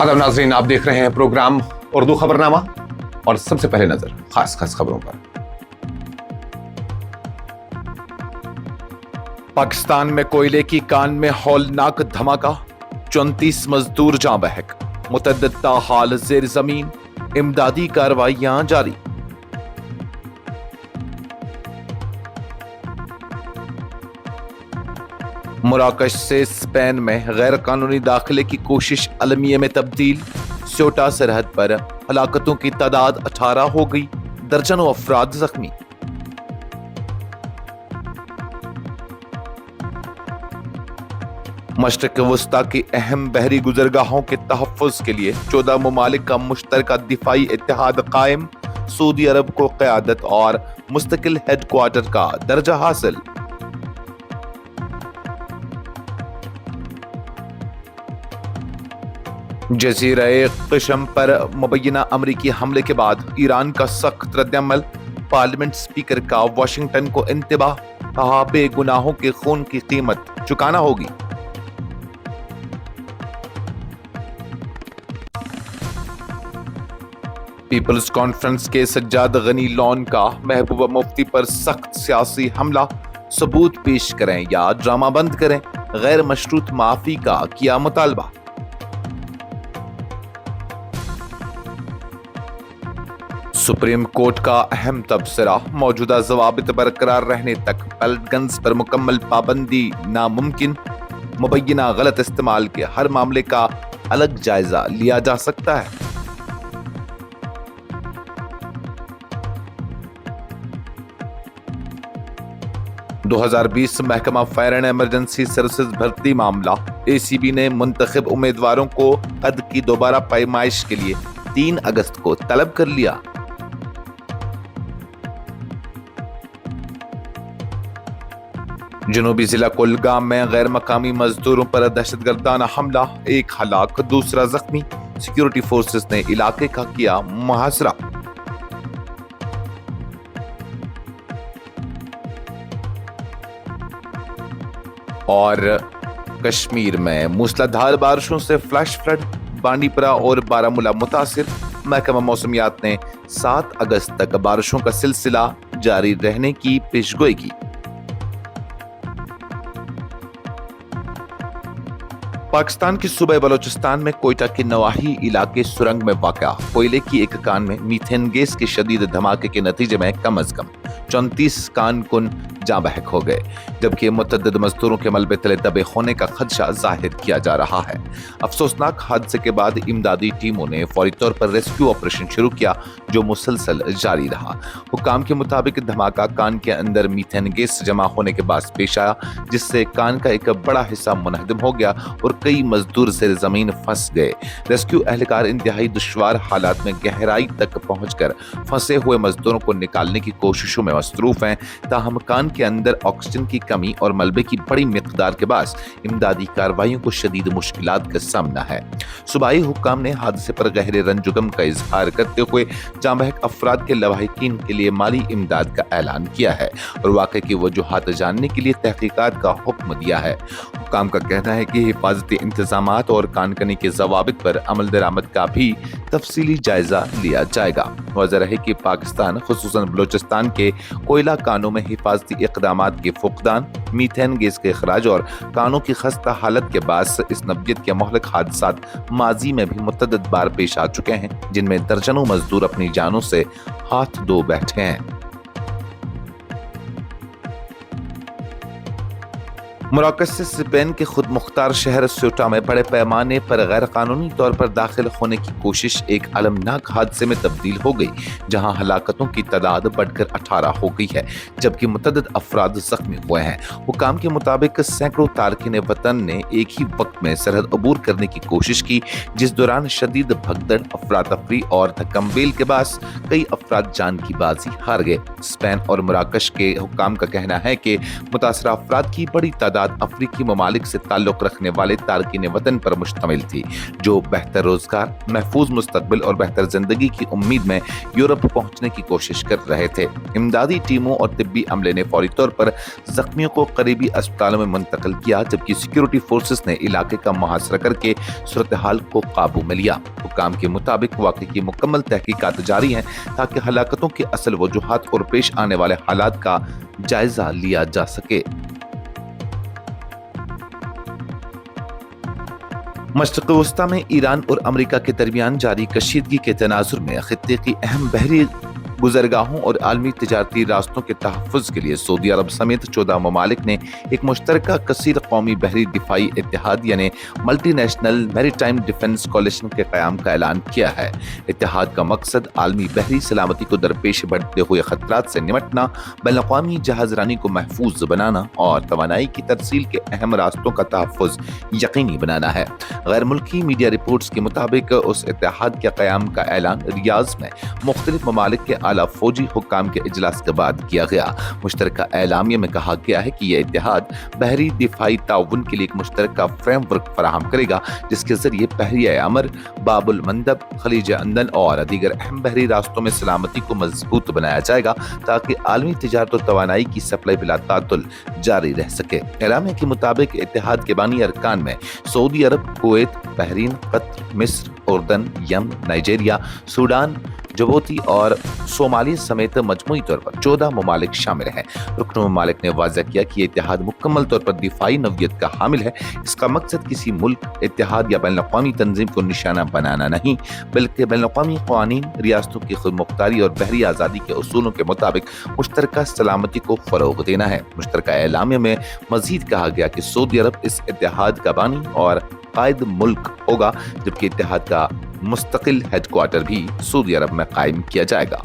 आदाब नाज़रीन, आप देख रहे हैं प्रोग्राम उर्दू खबरनामा और सबसे पहले नजर खास खबरों पर। पाकिस्तान में कोयले की कान में हौलनाक धमाका, 34 मजदूर जाँ बहक, मुतअद्दिद ताहाल ज़ेर जमीन, इमदादी कार्रवाइयां जारी। मराकश से स्पेन में गैर कानूनी दाखिले की कोशिश अलमिये में तब्दील, स्योटा सरहद पर हलाकतों की तादाद 18 हो गई, दर्जनों अफराद जख्मी। मशरक़ वस्ता की अहम बहरी गुजरगाहों के तहफ़्फ़ुज़ के लिए 14 ममालिक का मुश्तरका दिफाई इत्तेहाद कायम, सऊदी अरब को क़यादत और मुस्तकिल हेडक्वार्टर का दर्जा हासिल। जज़ीरा क़शम पर मुबैना अमरीकी हमले के बाद ईरान का सख्त रद्दअमल, पार्लियामेंट स्पीकर का वाशिंगटन को इंतबाह, कहा बेगुनाहों के खून की कीमत चुकाना होगी। पीपल्स कॉन्फ्रेंस के सज्जाद गनी लॉन का महबूबा मुफ्ती पर सख्त सियासी हमला, सबूत पेश करें या ड्रामा बंद करें, गैर मशरूत माफी का किया मुतालबा। सुप्रीम कोर्ट का अहम तबसरा, मौजूदा ज़वाबित बरकरार रहने तक पैलेट गन्स पर मुकम्मल पाबंदी नामुमकिन, मुबैना गलत इस्तेमाल के हर मामले का अलग जायजा लिया जा सकता है। दो 2020 महकमा फायर एंड इमरजेंसी सर्विसेज भर्ती मामला, एसीबी ने मुंतखब उम्मीदवारों को कद की दोबारा पैमाइश के लिए 3 अगस्त को तलब कर लिया। जनूबी जिला कुलगाम में गैर मकामी मजदूरों पर दहशतगर्दाना हमला, 1 हलाक, दूसरा जख्मी, सिक्योरिटी फोर्सेस ने इलाके का किया मुहासरा। और कश्मीर में मूसलाधार बारिशों से फ्लैश फ्लड, बांडीपुरा और बारामूला मुतासिर, महकमा मौसमियात ने 7 अगस्त तक बारिशों का सिलसिला जारी रहने की पेशगोई की। पाकिस्तान के सूबे बलोचिस्तान में कोयटा के नवाही इलाके सुरंग में वाक़ा कोयले की एक कान में मीथेन गैस के शदीद धमाके के नतीजे में कम अज कम 34 कान कुन जाँ बहक हो गए, जबकि मुतअद्दिद मजदूरों के मलबे तले दबे होने का खदशा जाहिर किया जा रहा है। अफसोसनाक हादसे के बाद इमदादी टीमों ने फौरी तौर पर रेस्क्यू ऑपरेशन शुरू किया, जो मुसलसल जारी रहा। हुक्काम के मुताबिक धमाका कान के अंदर मीथेन गैस जमा होने के बाद पेश आया, जिससे कान का एक बड़ा हिस्सा मुनहदम हो गया और कई मजदूर ज़ेर ज़मीन फंस गए। रेस्क्यू एहलकार इंतहाई दुश्वार हालात में गहराई तक पहुंचकर फंसे हुए मजदूरों को निकालने की कोशिशों में मसरूफ हैं। ताहम कान के अंदर ऑक्सीजन की कमी और मलबे की बड़ी मिकदार के बाद इमदादी कार्रवाइयों को शदीद मुश्किलात का सामना है। सूबाई हुक्काम ने हादसे पर गहरे रंजुगम का इजहार करते हुए जाँ बहक अफराद के लवाहिकीन के लिए माली इमदाद का ऐलान किया है और वाक़े की वजूहात जानने के लिए तहकीकात का हुक्म दिया है। हुक्काम का कहना है कि हिफाजती इंतजामात और कानकनी के ज़वाबित पर अमल दरामद का भी तफसीली जायजा लिया जाएगा। वाज़ेह रहे कि पाकिस्तान खुसूसन बलोचिस्तान के कोयला कानों में हिफाजती इक़दामात के फुक़दान, मीथेन गैस के अखराज और कानों की खस्ता हालत के बाद इस नब्यत के महलक हादसात माजी में भी मुतअद्दिद बार पेश आ चुके हैं, जिनमें दर्जनों मजदूर अपनी जानों से हाथ धो बैठे हैं। मराकश से स्पेन के खुद मुख्तार शहर स्योटा में बड़े पैमाने पर गैर कानूनी तौर पर दाखिल होने की कोशिश एक अलमनाक हादसे में तब्दील हो गई, जहां हलाकतों की तादाद बढ़कर 18 हो गई है, जबकि मुतअद्दिद अफराद जख्मी हुए हैं। हुक्काम के मुताबिक सैकड़ों तारकिन वतन ने एक ही वक्त में सरहद अबूर करने की कोशिश की, जिस दौरान शदीद भगदड़, अफरा तफरी और धक्कमबेल के बाद कई अफराद जान की बाजी हार गए। स्पेन और मराकश के हुक्काम का कहना है कि मुतासरा अफराद की बड़ी तादाद تعداد अफ्रीकी ममालिक से ताल्लुक़ रखने वाले तारकीन वतन पर मुश्तमिल थी, जो बेहतर रोजगार, महफूज मुस्तकबिल और बेहतर जिंदगी की उम्मीद में यूरोप पहुंचने की कोशिश कर रहे थे। इमदादी टीमों और तिब्बी अमले ने फौरी तौर पर जख्मियों को करीबी अस्पतालों में मुंतकिल किया, जबकि सिक्योरिटी फोर्सेस ने इलाके का मुहासरा करके सूरत हाल को काबू में लिया। हुक्काम के मुताबिक वाक़े की मुकम्मल तहकीकात जारी हैं ताकि हलाकतों की असल वजूहात और पेश आने वाले हालात का जायजा लिया जा सके। मशरिक़ वस्ता में ईरान और अमेरिका के दरमियान जारी कशीदगी के तनाजुर में खित्ते की अहम बहरी गुजरगाहों और आलमी तिजारती रास्तों के तहफ़्फ़ुज़ के लिए सऊदी अरब समेत 14 ममालिक ने एक मुश्तरका कसीर कौमी बहरी दिफाई इत्तेहाद यानी multi national maritime defence coalition के क़याम का ऐलान किया है। इत्तेहाद का मकसद आलमी बहरी सलामती को दरपेश बढ़ते हुए ख़तरात से निमटना, बैनुल-अक़वामी जहाज़रानी को महफूज बनाना और तवानाई की तरसील के अहम रास्तों का तहफ़्फ़ुज़ यकीनी बनाना है। गैर मुल्की मीडिया रिपोर्ट्स के मुताबिक उस इत्तेहाद के क़याम का ऐलान रियाज़ में मुख्तलिफ ममालिक के आला फौजी हुक्काम के इजलास के बाद किया गया। मुश्तरका एलामिया में कहा गया है कि यह इत्तेहाद बहरी दिफाई ताउन के लिए एक मुश्तरका फ्रेमवर्क फराहम करेगा, जिसके जरिए बहरिया अमर, बाबुल मंदब, खलीज अंदन और दीगर अहम बहरी रास्तों में सलामती को मजबूत बनाया जाएगा ताकि आलमी तिजारत और तवानाई की सप्लाई बिला तातुल जारी रह सके। एलामिया के मुताबिक इत्तेहाद के बानी अरकान में सऊदी अरब, कुवैत, बहरीन, कतर, मिस्र, उर्दन, यमन, नाइजीरिया, सूडान, जिबूती और सोमाली समेत मजमूई तौर पर 14 ममालिक शामिल हैं। रुकन ममालिक ने वाज़ह किया कि इत्तेहाद मुकम्मल तौर पर दिफाई नौयत का हामिल है। इसका मकसद किसी मुल्क, इत्तेहाद या बैनुल-अक़वामी तंजीम को निशाना बनाना नहीं, बल्कि बैनुल-अक़वामी क़वानीन, रियासतों की खुदमुख्तारी और बहरी आज़ादी के उसूलों के मुताबिक मुश्तरका सलामती को फ़रोग़ देना है। मुश्तरका एलामिया में मज़ीद कहा गया कि सऊदी अरब इस इत्तेहाद का बानी और कायद मुल्क होगा, जबकि इत्तेहाद का मुस्तकिल हेडक्वार्टर भी सऊदी अरब में कायम किया जाएगा।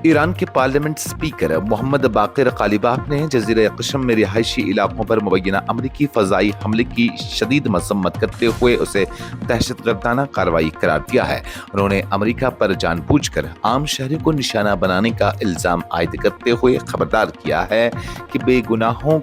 ईरान के पार्लियामेंट स्पीकर मोहम्मद बाक़िर क़ालिबाफ ने जज़ीरा क़शम में रिहायशी इलाकों पर मुबैना अमरीकी फ़ज़ाई हमले की शदीद मज़म्मत करते हुए उसे दहशतगर्दाना कार्रवाई करार दिया है। उन्होंने अमरीका पर जानबूझकर आम शहरियों को निशाना बनाने का इल्ज़ाम आयद करते हुए खबरदार किया है कि बेगुनाहों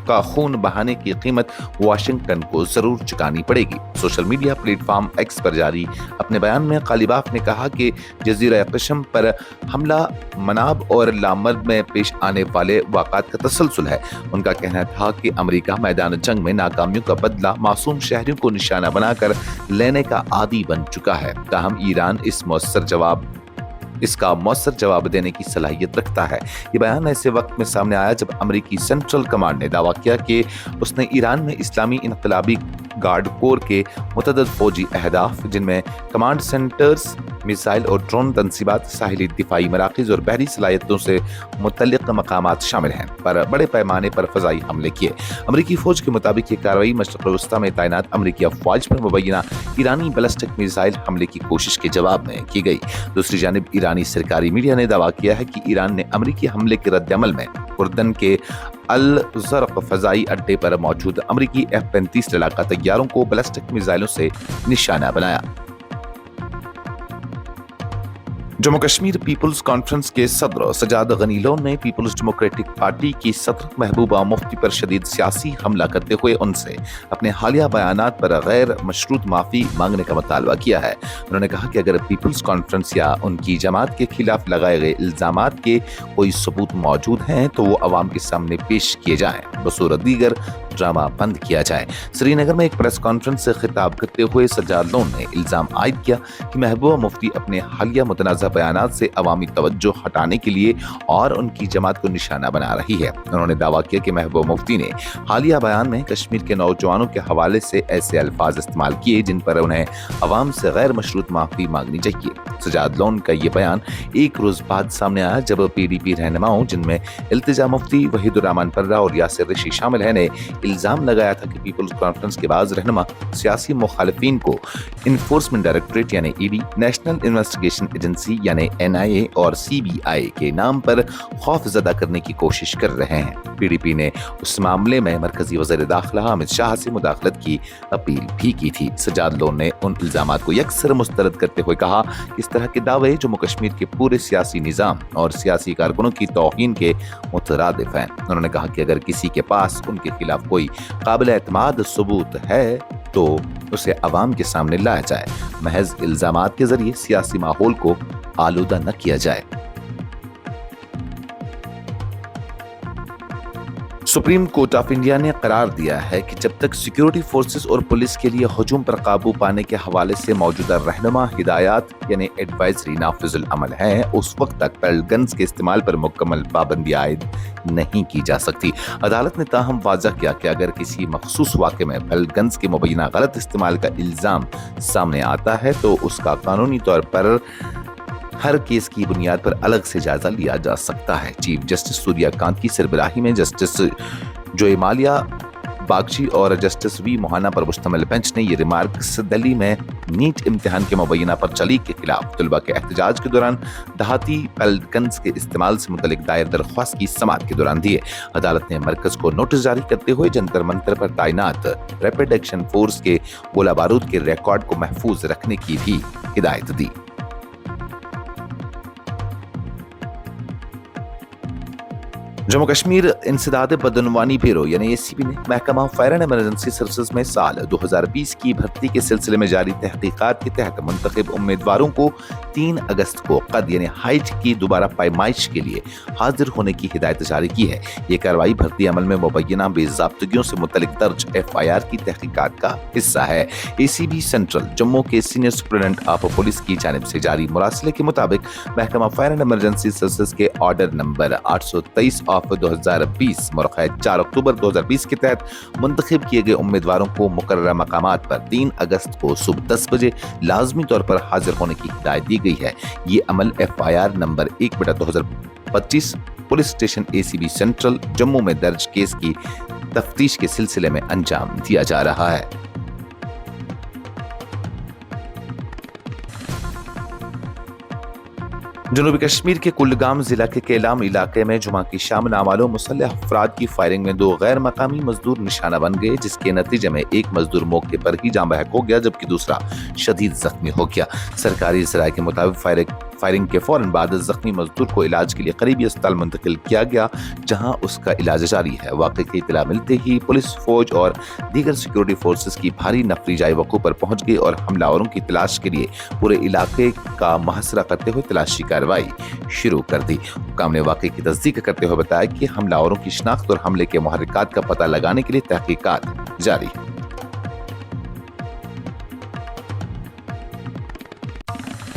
का खून बहाने की कीमत वाशिंगटन को जरूर चुकानी पड़ेगी। सोशल मीडिया प्लेटफॉर्म एक्स पर जारी अपने बयान में क़ालिबाफ ने कहा कि जज़ीरा क़शम पर हमला मनाब और लामर्द में पेश आने वाले वाक़ात का तसलसल है। उनका कहना था कि अमेरिका मैदान जंग में नाकामियों का बदला मासूम शहरियों को निशाना बनाकर लेने का आदी बन चुका है। ताहम ईरान इसका मौसर जवाब देने की सलाहियत रखता है। ये बयान ऐसे वक्त में सामने आया जब अमेरिकी सेंट्रल कमांड ने दावा किया कि उसने ईरान में इस्लामी इनकलाबी गार्ड कोर के मुतअद्दिद फौजी अहदाफ, जिनमें कमांड सेंटर्स, मिसाइल और ड्रोन तनसीबात, साहिली दिफाई मराकज़ और बहरी सलाहियतों से मुतल्लिक़ मकामात शामिल हैं, पर बड़े पैमाने पर फ़ज़ाई हमले किए। अमरीकी फ़ौज के मुताबिक ये कार्रवाई मशरिक़ वस्ता में तैनात अमरीकी अफ़वाज पर मुबैना ईरानी बैलिस्टिक मिसाइल हमले की कोशिश के जवाब में की गई। दूसरी जानिब ईरानी सरकारी मीडिया ने दावा किया है कि ईरान ने अमरीकी हमले के रद्द-ए-अमल में उर्दन के अल ज़र्क़ फ़ज़ाई अड्डे पर मौजूद अमरीकी F-35 लड़ाका तैयारों को बैलिस्टिक मिसाइलों से निशाना बनाया। जम्मू कश्मीर पीपल्स कॉन्फ्रेंस के सदर सजाद गनी लोन ने पीपल्स डेमोक्रेटिक पार्टी की सदर महबूबा मुफ्ती पर शदीद सियासी हमला करते हुए उनसे अपने हालिया बयानात पर गैर मशरूत माफ़ी मांगने का मुतालबा किया है। उन्होंने कहा कि अगर पीपल्स कॉन्फ्रेंस या उनकी जमात के खिलाफ लगाए गए इल्ज़ामात के कोई सबूत मौजूद हैं तो वो अवाम के सामने पेश किए जाएं, बसूरत दीगर ड्रामा बंद किया जाए। श्रीनगर में एक प्रेस कॉन्फ्रेंस से खिताब करते हुए सज्जाद लोन ने इल्ज़ाम आयद किया कि महबूबा मुफ्ती अपने हालिया मुतनाज़ा बयानात से अवामी तवज्जो हटाने के लिए और उनकी जमात को निशाना बना रही है। उन्होंने दावा किया कि महबूबा मुफ्ती ने हालिया बयान में कश्मीर के नौजवानों के हवाले से ऐसे अल्फाज इस्तेमाल किए जिन पर उन्हें अवाम से गैर मशरूत माफ़ी मांगनी चाहिए। सज्जाद लोन का ये बयान एक रोज़ बाद सामने आया जब PDP रहनुमाओं, जिनमें इल्तिजा मुफ्ती, वहीदुर्रहमान पर्रा और यासिर ऋषि शामिल हैं, ने इल्ज़ाम लगाया था कि पीपल्स कॉन्फ्रेंस के बाज़ रहनुमा सियासी मुखालिफिन को इन्फोर्समेंट डायरेक्टरेट यानी ED, national investigation agency agency یعنی NIA اور CBI کے نام پر خوف زدہ کرنے کی کوشش کر رہے ہیں۔ PDP نے اس معاملے میں مرکزی وزیر داخلہ امت شاہ سے مداخلت کی اپیل بھی کی تھی۔ سجاد لون نے ان الزامات کو یکسر مسترد کرتے ہوئے کہا کہ اس طرح کے دعوے جموں کشمیر کے پورے سیاسی نظام اور سیاسی کارکنوں کی توہین کے مترادف ہیں۔ انہوں نے کہا کہ اگر کسی کے پاس ان کے خلاف کوئی قابل اعتماد ثبوت ہے تو اسے عوام کے سامنے لایا جائے، محض الزامات کے ذریعے سیاسی ماحول کو آلودہ نہ کیا جائے۔ سپریم کورٹ آف انڈیا نے قرار دیا ہے کہ جب تک سیکیورٹی فورسز اور پولیس کے لیے ہجوم پر قابو پانے کے حوالے سے موجودہ رہنما ہدایات یعنی ایڈوائزری نافذ العمل ہیں، اس وقت تک پیڈل گنز کے استعمال پر مکمل پابندی عائد نہیں کی جا سکتی۔ عدالت نے تاہم واضح کیا کہ اگر کسی مخصوص واقعے میں پیڈل گنز کے مبینہ غلط استعمال کا الزام سامنے آتا ہے تو اس کا قانونی طور پر ہر کیس کی بنیاد پر الگ سے جائزہ لیا جا سکتا ہے۔ چیف جسٹس سوریا کانت کی سربراہی میں جسٹس جوئی مالیا باگچی اور جسٹس وی موہانا پر مشتمل بینچ نے یہ ریمارکس دہلی میں نیٹ امتحان کے مبینہ پرچالی کے خلاف طلباء کے احتجاج کے دوران دہاتی پیڈل گنز کے استعمال سے متعلق دائر درخواست کی سماعت کے دوران دیے۔ عدالت نے مرکز کو نوٹس جاری کرتے ہوئے جنتر منتر پر تعینات ریپڈ ایکشن فورس کے گولہ بارود کے ریکارڈ کو محفوظ رکھنے کی بھی ہدایت دی۔ جموں کشمیر انسداد بدعنوانی بیورو یعنی ACB نے محکمہ فائر اینڈ ایمرجنسی سروسز میں سال 2020 کی بھرتی کے سلسلے میں جاری تحقیقات کے تحت منتخب امیدواروں کو 3 اگست کو قد یعنی ہائٹ کی دوبارہ پیمائش کے لیے حاضر ہونے کی ہدایت جاری کی ہے۔ یہ کارروائی بھرتی عمل میں مبینہ بے ضابطگیوں سے متعلق درج FIR کی تحقیقات کا حصہ ہے۔ ACB سینٹرل جموں کے سینئر سپرنٹینڈنٹ آف پولیس کی جانب سے جاری مراسلے کے مطابق محکمہ فائر اینڈ ایمرجنسی سروسز کے آرڈر نمبر 823 آف 2020 مرخہ 4 اکتوبر 2020 کے تحت منتخب کیے گئے امیدواروں کو مقررہ مقامات پر 3 اگست کو صبح 10 بجے لازمی طور پر حاضر ہونے کی ہدایت دی گئی ہے۔ یہ عمل FIR number 1/2025 police station ACB central Jammu میں درج کیس کی تفتیش کے سلسلے میں انجام دیا جا رہا ہے۔ جنوبی کشمیر کے کلگام ضلع کے کیلام علاقے میں جمعہ کی شام نامعلوم مسلح افراد کی فائرنگ میں 2 غیر مقامی مزدور نشانہ بن گئے، جس کے نتیجے میں ایک مزدور موقع پر ہی جاں بحق ہو گیا جبکہ دوسرا شدید زخمی ہو گیا۔ سرکاری ذرائع کے مطابق فائرنگ کے فوراً بعد زخمی مزدور کو علاج کے لیے قریبی اسپتال منتقل کیا گیا جہاں اس کا علاج جاری ہے۔ واقعے کی اطلاع ملتے ہی پولیس فوج اور دیگر سیکورٹی فورسز کی بھاری نفری جائے وقوع پر پہنچ گئی اور حملہ آوروں کی تلاش کے لیے پورے علاقے کا محاصرہ کرتے ہوئے تلاشی کارروائی شروع کر دی۔ حکام نے واقعے کی تصدیق کرتے ہوئے بتایا کہ حملہ آوروں کی شناخت اور حملے کے محرکات کا پتہ لگانے کے لیے تحقیقات جاری ہیں۔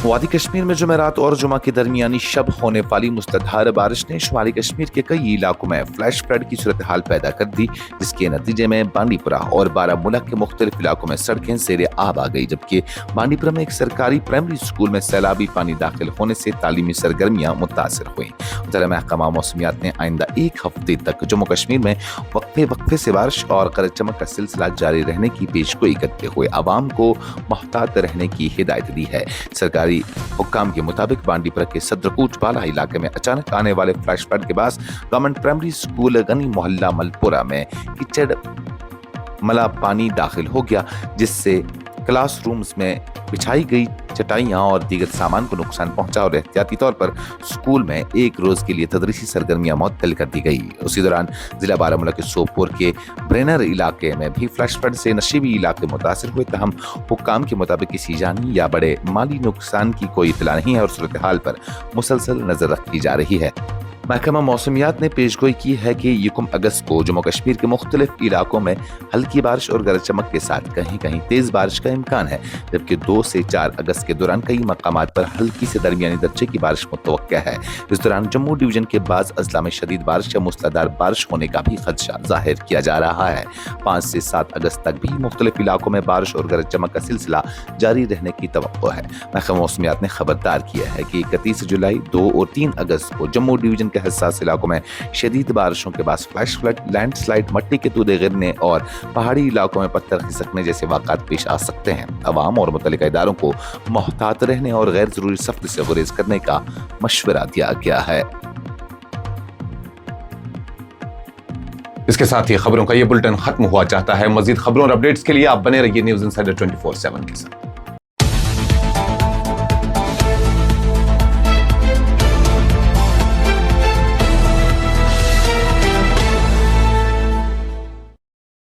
وادی کشمیر میں جمعرات اور جمعہ کے درمیانی شب ہونے والی مسلسل بارش نے شمالی کشمیر کے کئی علاقوں میں فلیش فلڈ کی صورتحال پیدا کر دی، جس کے نتیجے میں بانڈی پورہ اور بارامولہ کے مختلف علاقوں میں سڑکیں زیر آب آ گئی، جبکہ بانڈی پورہ میں ایک سرکاری پرائمری اسکول میں سیلابی پانی داخل ہونے سے تعلیمی سرگرمیاں متاثر ہوئیں۔ ادھر محکمہ موسمیات نے آئندہ 1 ہفتے تک جموں کشمیر میں وقفے سے بارش اور گرج چمک کا سلسلہ جاری رہنے کی پیشگوئی کرتے ہوئے عوام کو محتاط رہنے کی ہدایت دی ہے۔ سرکاری حکام کے مطابق بانڈی پورہ کے صدرکوٹ بالا علاقے میں اچانک آنے والے فلیش فلڈ کے باعث گورنمنٹ پرائمری اسکول غنی محلہ ملپورہ میں کچڑ ملا پانی داخل ہو گیا، جس سے کلاس رومز میں بچھائی گئی چٹائیاں اور دیگر سامان کو نقصان پہنچا اور احتیاطی طور پر اسکول میں 1 روز کے لیے تدریسی سرگرمیاں معطل کر دی گئی۔ اسی دوران ضلع بارامولہ کے سوپور کے برینر علاقے میں بھی فلیش فلڈ سے نشیبی علاقے متاثر ہوئے، تاہم حکام کے مطابق کسی جانی یا بڑے مالی نقصان کی کوئی اطلاع نہیں ہے اور صورتحال پر مسلسل نظر رکھی جا رہی ہے۔ محکمہ موسمیات نے پیشگوئی کی ہے کہ 1 اگست کو جموں کشمیر کے مختلف علاقوں میں ہلکی بارش اور گرج چمک کے ساتھ کہیں کہیں تیز بارش کا امکان ہے، جبکہ 2 سے 4 اگست کے دوران کئی مقامات پر ہلکی سے درمیانی درجے کی بارش متوقع ہے۔ اس دوران جموں ڈویژن کے بعض اضلاع میں شدید بارش یا موسلادھار بارش ہونے کا بھی خدشہ ظاہر کیا جا رہا ہے۔ 5 سے 7 اگست تک بھی مختلف علاقوں میں بارش اور گرج چمک کا سلسلہ جاری رہنے کی توقع ہے۔ محکمہ موسمیات نے خبردار کیا ہے کہ 31 جولائی، 2 اور 3 اگست کو جموں ڈویژن کے حساس علاقوں میں شدید بارشوں کے باعث فلیش فلڈ، لینڈ سلائڈ، مٹی کے تودے گرنے اور پہاڑی علاقوں میں پتھر کھسکنے جیسے واقعات پیش آ سکتے ہیں۔ عوام اور متعلقہ اداروں کو محتاط رہنے اور غیر ضروری سفر سے گریز کرنے کا مشورہ دیا گیا ہے۔ اس کے ساتھ ہی خبروں کا یہ بلٹن ختم ہوا چاہتا ہے۔ مزید خبروں اور اپڈیٹس کے لیے آپ بنے رہیے نیوز انسائڈر 24/7 کے ساتھ۔